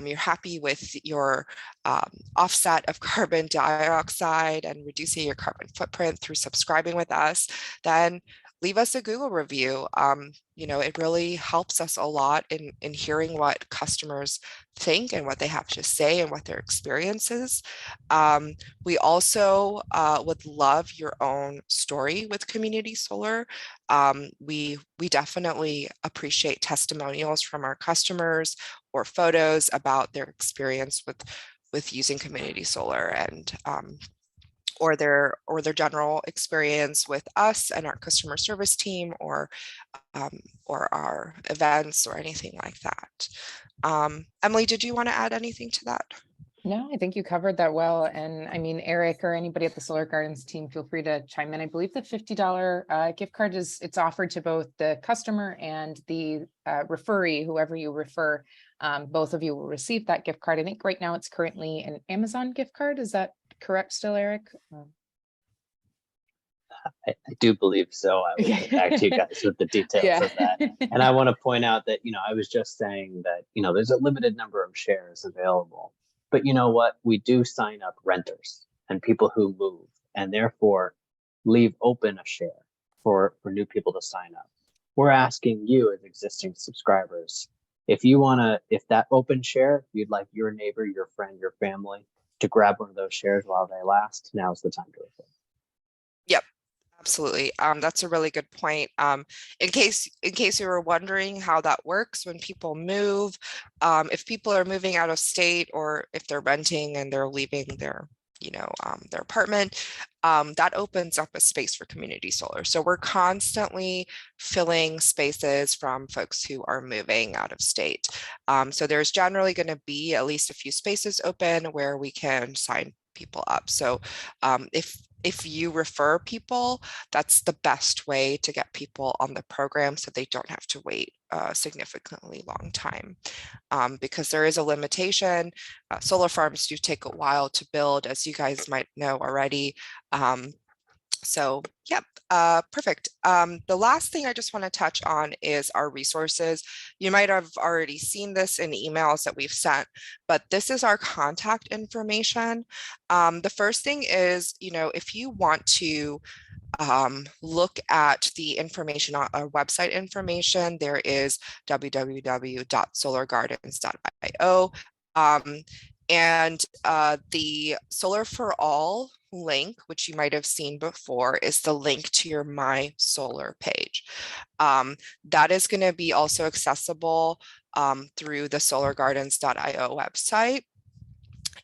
you're happy with your offset of carbon dioxide and reducing your carbon footprint through subscribing with us, then leave us a Google review. It really helps us a lot in hearing what customers think and what they have to say and what their experience is. We also would love your own story with community solar. We definitely appreciate testimonials from our customers or photos about their experience with using community solar and or their general experience with us and our customer service team or our events or anything like that. Emily, did you want to add anything to that? No, I think you covered that well. And I mean, Eric or anybody at the Solar Gardens team, feel free to chime in. I believe the $50 gift card it's offered to both the customer and the referee, whoever you refer. Both of you will receive that gift card. I think right now it's currently an Amazon gift card. Is that correct still, Eric? I do believe so. I will get back to you guys with the details of that. And I want to point out that, I was just saying that, there's a limited number of shares available. But you know what? We do sign up renters and people who move, and therefore leave open a share for new people to sign up. we're asking you as existing subscribers, if you want to, if that open share, you'd like your neighbor, your friend, your family to grab one of those shares while they last, now's the time to refer. Yep, absolutely. That's a really good point. In case you were wondering how that works when people move, if people are moving out of state or if they're renting and they're leaving their their apartment, that opens up a space for community solar. So we're constantly filling spaces from folks who are moving out of state. So there's generally going to be at least a few spaces open where we can sign people up. So if you refer people, that's the best way to get people on the program so they don't have to wait a significantly long time. Because there is a limitation. Solar farms do take a while to build, as you guys might know already. So, yep, perfect. The last thing I just want to touch on is our resources. You might have already seen this in emails that we've sent, but this is our contact information. The first thing is, if you want to look at the information on our website information, there is www.solargardens.io. And the Solar for All link, which you might have seen before, is the link to your My Solar page. That is going to be also accessible through the solargardens.io website.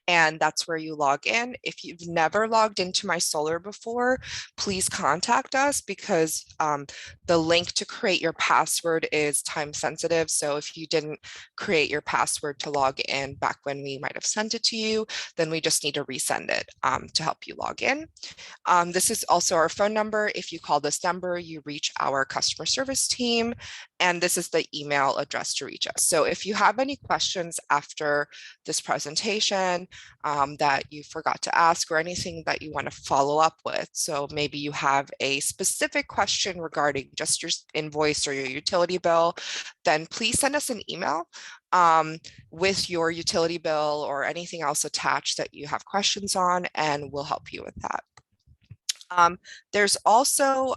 And that's where you log in. If you've never logged into My Solar before, please contact us, because the link to create your password is time sensitive. So if you didn't create your password to log in back when we might have sent it to you, then we just need to resend it to help you log in. This is also our phone number. If you call this number, you reach our customer service team, and this is the email address to reach us. So if you have any questions after this presentation that you forgot to ask, or anything that you want to follow up with, so maybe you have a specific question regarding just your invoice or your utility bill, then please send us an email with your utility bill or anything else attached that you have questions on, and we'll help you with that. There's also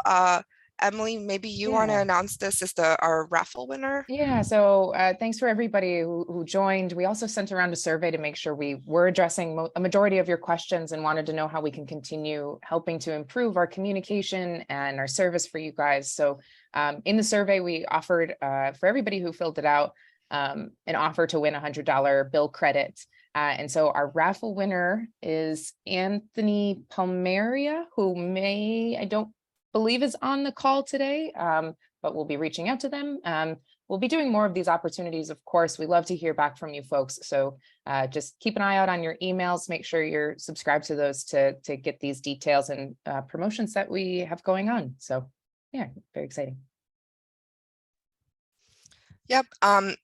Emily, maybe you want to announce this as our raffle winner. Yeah, so thanks for everybody who joined. We also sent around a survey to make sure we were addressing a majority of your questions and wanted to know how we can continue helping to improve our communication and our service for you guys. So in the survey, we offered for everybody who filled it out an offer to win $100 bill credit. And so our raffle winner is Anthony Palmeria, who I don't believe is on the call today, but we'll be reaching out to them. We'll be doing more of these opportunities, of course. We love to hear back from you folks. So just keep an eye out on your emails. Make sure you're subscribed to those to get these details and promotions that we have going on. So yeah, very exciting. Yep.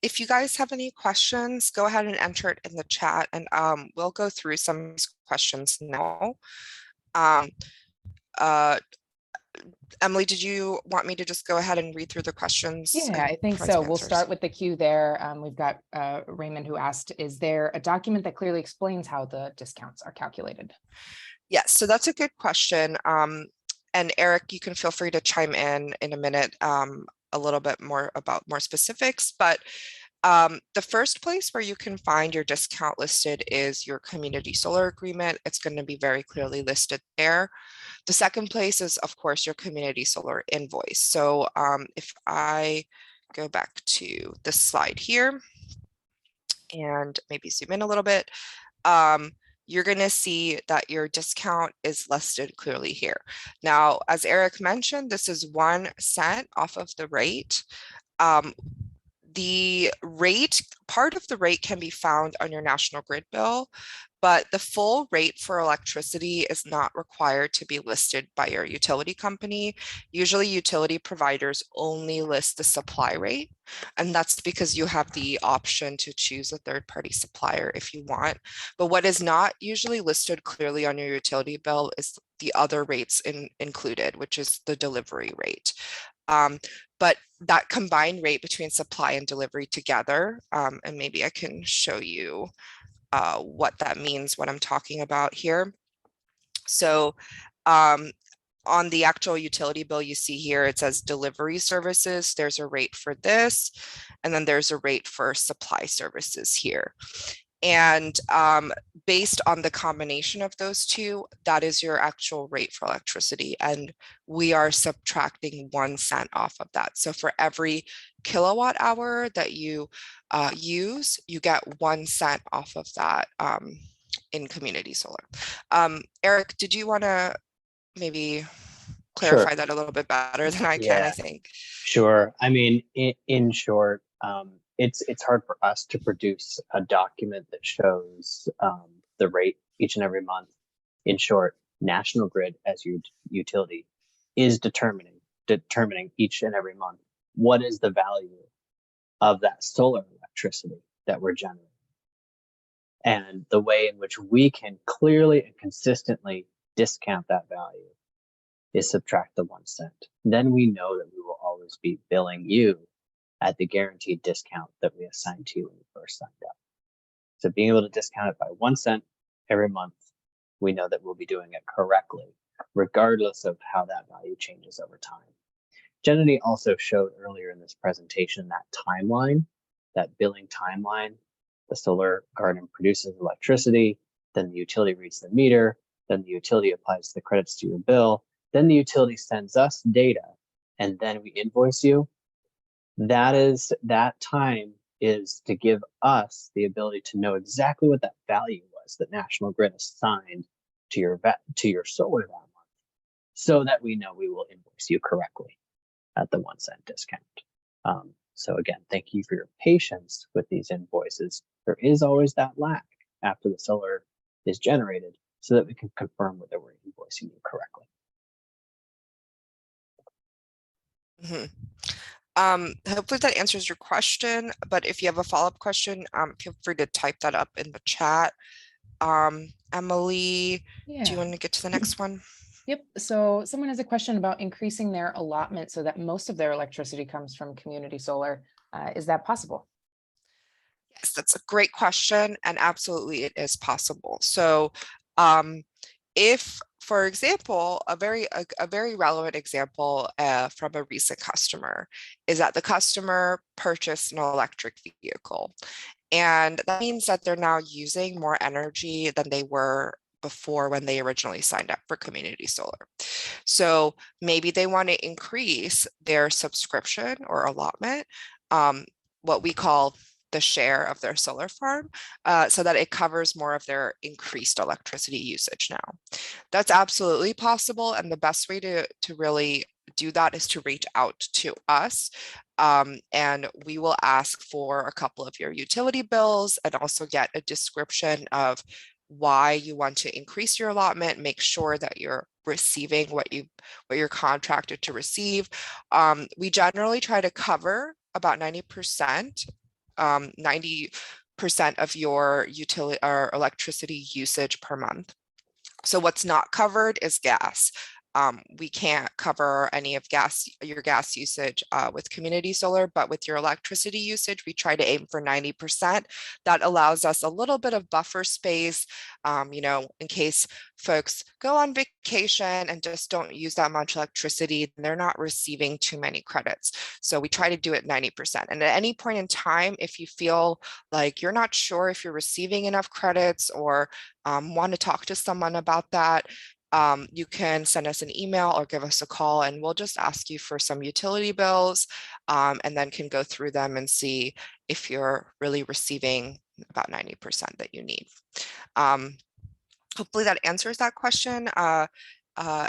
If you guys have any questions, go ahead and enter it in the chat, and we'll go through some questions now. Emily, did you want me to just go ahead and read through the questions? Yeah, I think so. We'll start with the queue there. We've got Raymond, who asked, is there a document that clearly explains how the discounts are calculated? Yes, so that's a good question. And Eric, you can feel free to chime in a minute a little bit more about more specifics, but the first place where you can find your discount listed is your community solar agreement. It's going to be very clearly listed there. The second place is, of course, your community solar invoice. So if I go back to this slide here and maybe zoom in a little bit, you're going to see that your discount is listed clearly here. Now, as Eric mentioned, this is 1 cent off of the rate. The rate, part of the rate can be found on your national grid bill, but the full rate for electricity is not required to be listed by your utility company. Usually utility providers only list the supply rate, and that's because you have the option to choose a third-party supplier if you want. But what is not usually listed clearly on your utility bill is the other rates included, which is the delivery rate. But that combined rate between supply and delivery together, and maybe I can show you what that means, what I'm talking about here. So on the actual utility bill you see here, it says delivery services. There's a rate for this, and then there's a rate for supply services here. And based on the combination of those two, that is your actual rate for electricity. And we are subtracting 1 cent off of that. So for every kilowatt hour that you use, you get 1 cent off of that in community solar. Eric, did you want to maybe clarify that a little bit better than I can, I think? Sure. I mean, in short, it's hard for us to produce a document that shows the rate each and every month. In short, National Grid as your utility is determining each and every month what is the value of that solar electricity that we're generating. And the way in which we can clearly and consistently discount that value is subtract the 1 cent. Then we know that we will always be billing you at the guaranteed discount that we assigned to you when you first signed up. So being able to discount it by 1 cent every month, we know that we'll be doing it correctly, regardless of how that value changes over time. Jenny also showed earlier in this presentation that timeline, that billing timeline. The solar garden produces electricity, then the utility reads the meter, then the utility applies the credits to your bill, then the utility sends us data, and then we invoice you. That time is to give us the ability to know exactly what that value was that National Grid assigned to your solar that month, so that we know we will invoice you correctly at the 1 cent discount. So again, thank you for your patience with these invoices. There is always that lag after the solar is generated, so that we can confirm whether we're invoicing you correctly. Hopefully that answers your question, but if you have a follow-up question, feel free to type that up in the chat. Emily, do you want to get to the next one? Yep. So someone has a question about increasing their allotment so that most of their electricity comes from community solar. Is that possible? Yes, that's a great question, and absolutely it is possible. So if, for example, a very relevant example from a recent customer is that the customer purchased an electric vehicle, and that means that they're now using more energy than they were before when they originally signed up for community solar. So maybe they want to increase their subscription or allotment, what we call the share of their solar farm, so that it covers more of their increased electricity usage now. That's absolutely possible. And the best way to really do that is to reach out to us. And we will ask for a couple of your utility bills and also get a description of why you want to increase your allotment, make sure that you're receiving what you're contracted to receive. We generally try to cover about 90% of your utility or electricity usage per month. So what's not covered is gas. We can't cover any of your gas usage with community solar, but with your electricity usage, we try to aim for 90%. That allows us a little bit of buffer space, in case folks go on vacation and just don't use that much electricity, they're not receiving too many credits. So we try to do it 90%. And at any point in time, if you feel like you're not sure if you're receiving enough credits or want to talk to someone about that, you can send us an email or give us a call, and we'll just ask you for some utility bills, and then can go through them and see if you're really receiving about 90% that you need. Hopefully that answers that question.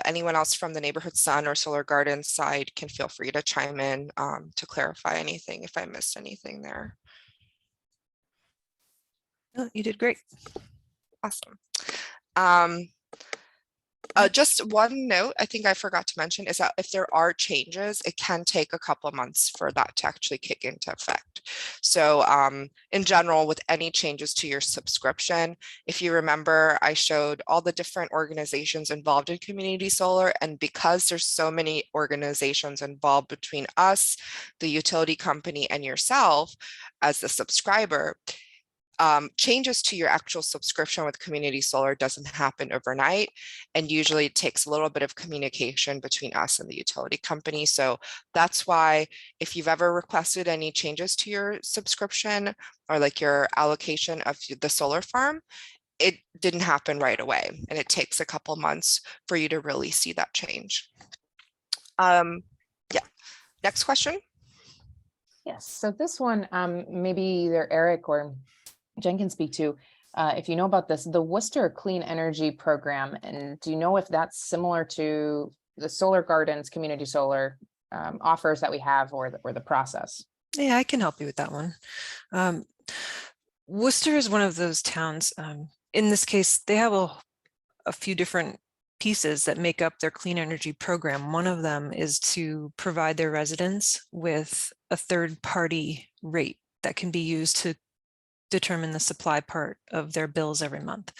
Anyone else from the Neighborhood Sun or Solar Gardens side can feel free to chime in to clarify anything if I missed anything there. No, you did great. Awesome. Just one note I think I forgot to mention is that if there are changes, it can take a couple of months for that to actually kick into effect. So in general, with any changes to your subscription, if you remember, I showed all the different organizations involved in community solar, and because there's so many organizations involved between us, the utility company, and yourself as the subscriber, changes to your actual subscription with community solar doesn't happen overnight. And usually it takes a little bit of communication between us and the utility company. So that's why if you've ever requested any changes to your subscription or like your allocation of the solar farm, it didn't happen right away. And it takes a couple months for you to really see that change. Yeah, next question. Yes, so this one, maybe either Eric or Jen can speak to, if you know about this, the Worcester Clean Energy Program, and do you know if that's similar to the Solar Gardens Community Solar offers that we have, or the process? Yeah, I can help you with that one. Worcester is one of those towns. In this case, they have a few different pieces that make up their clean energy program. One of them is to provide their residents with a third-party rate that can be used to determine the supply part of their bills every month.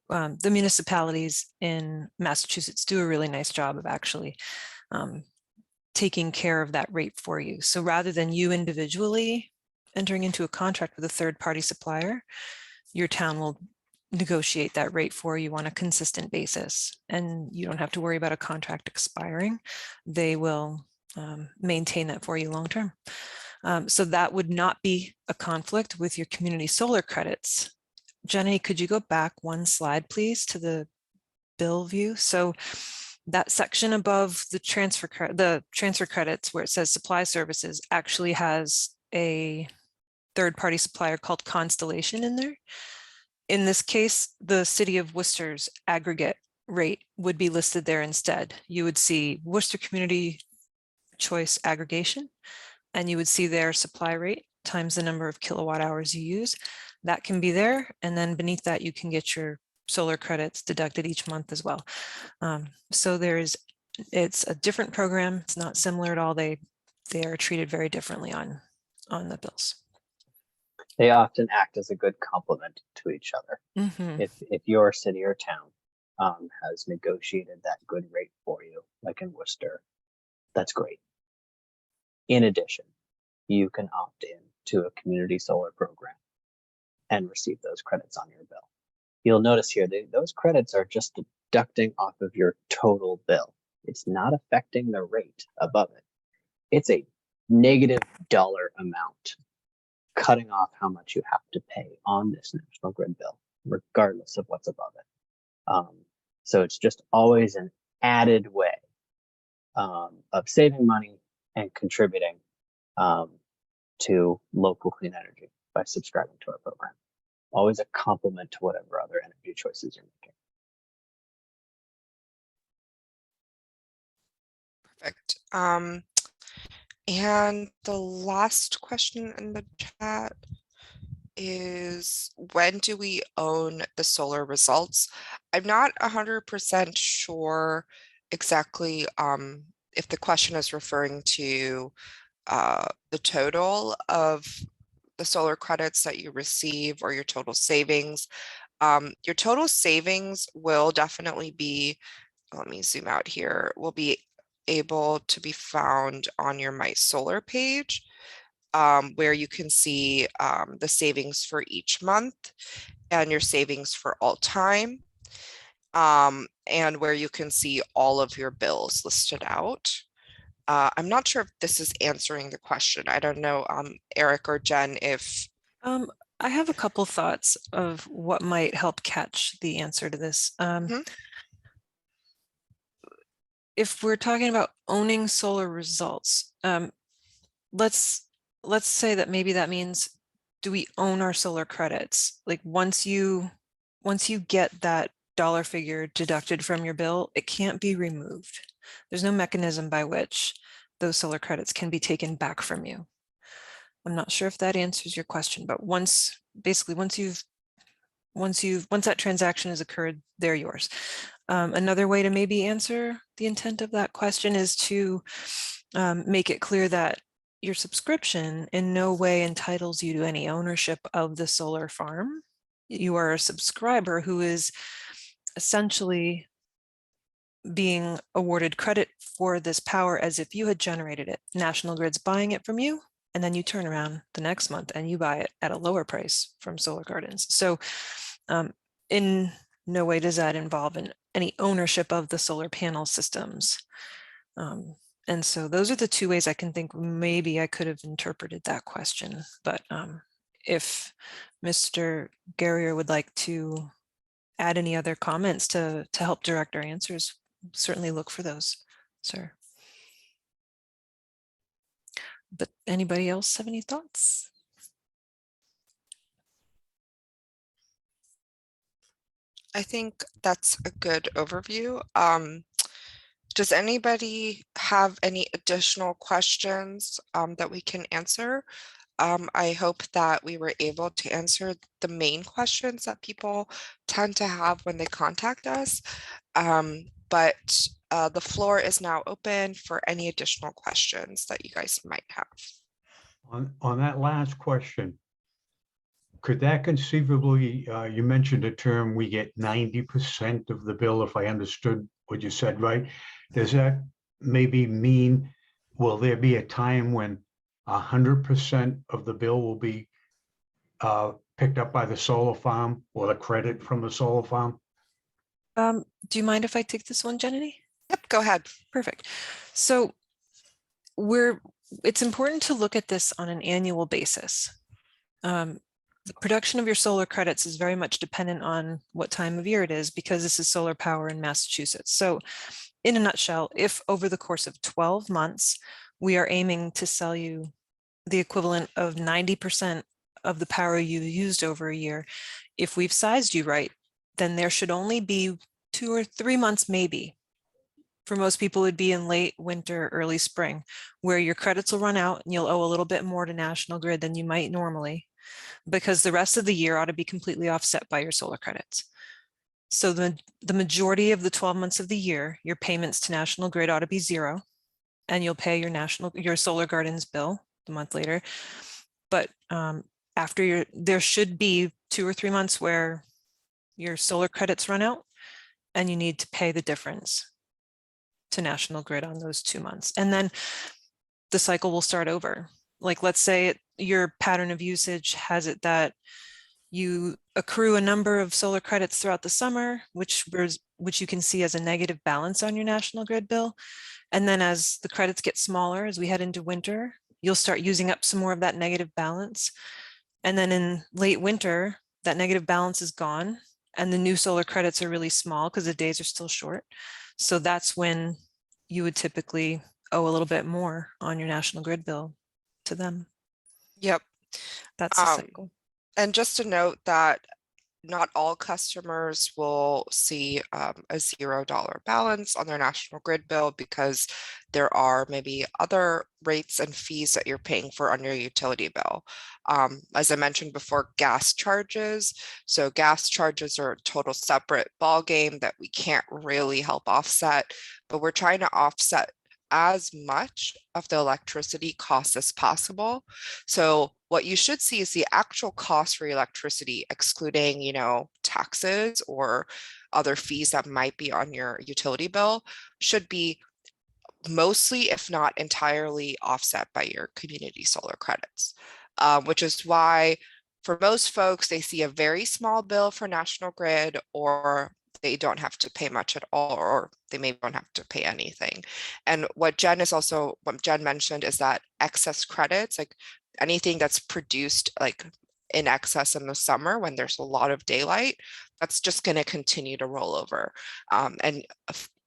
The municipalities in Massachusetts do a really nice job of actually taking care of that rate for you. So rather than you individually entering into a contract with a third-party supplier, your town will negotiate that rate for you on a consistent basis, and you don't have to worry about a contract expiring. They will maintain that for you long term. So that would not be a conflict with your community solar credits. Jenny, could you go back one slide, please, to the bill view? So that section above the transfer credits where it says supply services actually has a third-party supplier called Constellation in there. In this case, the city of Worcester's aggregate rate would be listed there instead. You would see Worcester Community Choice Aggregation, and you would see their supply rate times the number of kilowatt hours you use. That can be there. And then beneath that, you can get your solar credits deducted each month as well. So it's a different program. It's not similar at all. They are treated very differently on the bills. They often act as a good complement to each other. Mm-hmm. If your city or town has negotiated that good rate for you, like in Worcester, that's great. In addition, you can opt in to a community solar program and receive those credits on your bill. You'll notice here that those credits are just deducting off of your total bill. It's not affecting the rate above it. It's a negative dollar amount cutting off how much you have to pay on this National Grid bill, regardless of what's above it. So it's just always an added way of saving money and contributing to local clean energy by subscribing to our program. Always a complement to whatever other energy choices you're making. Perfect. And the last question in the chat is, when do we own the solar results? I'm not 100% sure exactly if the question is referring to the total of the solar credits that you receive or your total savings. Your total savings will definitely be, let me zoom out here, will be able to be found on your My Solar page, where you can see the savings for each month and your savings for all time, and where you can see all of your bills listed out. I'm not sure if this is answering the question. I don't know, Eric or Jen, if... I have a couple thoughts of what might help catch the answer to this. If we're talking about owning solar results, let's say that maybe that means, do we own our solar credits? Like once you get that dollar figure deducted from your bill, it can't be removed. There's no mechanism by which those solar credits can be taken back from you. I'm not sure if that answers your question, but once that transaction has occurred, they're yours. Another way to maybe answer the intent of that question is to make it clear that your subscription in no way entitles you to any ownership of the solar farm. You are a subscriber who is essentially being awarded credit for this power as if you had generated it. National Grid's buying it from you, and then you turn around the next month and you buy it at a lower price from Solar Gardens. So in no way does that involve any ownership of the solar panel systems. And so those are the two ways I can think maybe I could have interpreted that question. But if Mr. Guerrier would like to add any other comments to help direct our answers, certainly look for those, sir. But anybody else have any thoughts? I think that's a good overview. Does anybody have any additional questions that we can answer? I hope that we were able to answer the main questions that people tend to have when they contact us. But the floor is now open for any additional questions that you guys might have. On that last question, could that conceivably, you mentioned the term, we get 90% of the bill, if I understood what you said, right? Does that maybe mean, will there be a time when 100% of the bill will be picked up by the solar farm or the credit from the solar farm? Do you mind if I take this one, Jenny? Yep, go ahead. Perfect. So it's important to look at this on an annual basis. The production of your solar credits is very much dependent on what time of year it is, because this is solar power in Massachusetts. So in a nutshell, if over the course of 12 months, we are aiming to sell you the equivalent of 90% of the power you used over a year, if we've sized you right, then there should only be 2 or 3 months, maybe. For most people, it'd be in late winter, early spring, where your credits will run out and you'll owe a little bit more to National Grid than you might normally, because the rest of the year ought to be completely offset by your solar credits. So the majority of the 12 months of the year, your payments to National Grid ought to be 0, and you'll pay your Solar Gardens bill the month later. But there should be 2 or 3 months where your solar credits run out and you need to pay the difference to National Grid on those 2 months. And then the cycle will start over. Like, let's say your pattern of usage has it that you accrue a number of solar credits throughout the summer, which you can see as a negative balance on your National Grid bill. And then as the credits get smaller, as we head into winter, you'll start using up some more of that negative balance. And then in late winter, that negative balance is gone and the new solar credits are really small because the days are still short. So that's when you would typically owe a little bit more on your National Grid bill to them. Yep. That's the cycle. And just to note that not all customers will see a $0 balance on their National Grid bill, because there are maybe other rates and fees that you're paying for on your utility bill. As I mentioned before, gas charges. So gas charges are a total separate ballgame that we can't really help offset, but we're trying to offset as much of the electricity cost as possible. So what you should see is the actual cost for electricity, excluding, taxes or other fees that might be on your utility bill, should be mostly, if not entirely, offset by your community solar credits, which is why for most folks, they see a very small bill for National Grid, or they don't have to pay much at all, or they maybe don't have to pay anything. And what Jen mentioned is that excess credits, like anything that's produced like in excess in the summer when there's a lot of daylight, that's just going to continue to roll over. And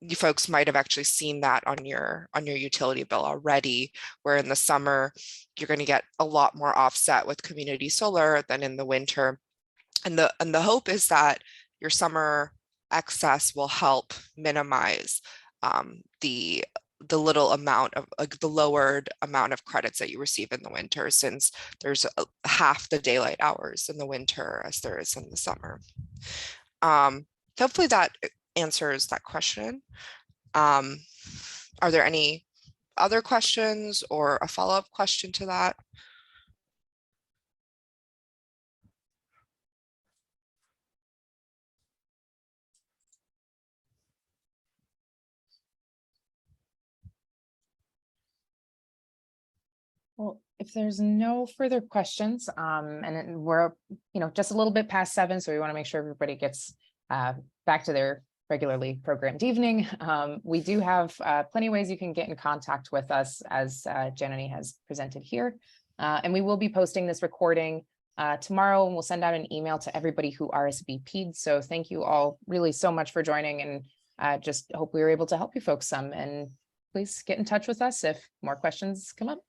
you folks might have actually seen that on your utility bill already, where in the summer you're going to get a lot more offset with community solar than in the winter. And the hope is that your summer excess will help minimize the little amount of the lowered amount of credits that you receive in the winter, since there's half the daylight hours in the winter as there is in the summer. Hopefully that answers that question. Are there any other questions or a follow-up question to that? Well, if there's no further questions, we're, just a little bit past 7, so we want to make sure everybody gets back to their regularly programmed evening. We do have plenty of ways you can get in contact with us, as Janani has presented here. And we will be posting this recording tomorrow, and we'll send out an email to everybody who RSVP'd. So thank you all really so much for joining, and just hope we were able to help you folks some. And please get in touch with us if more questions come up.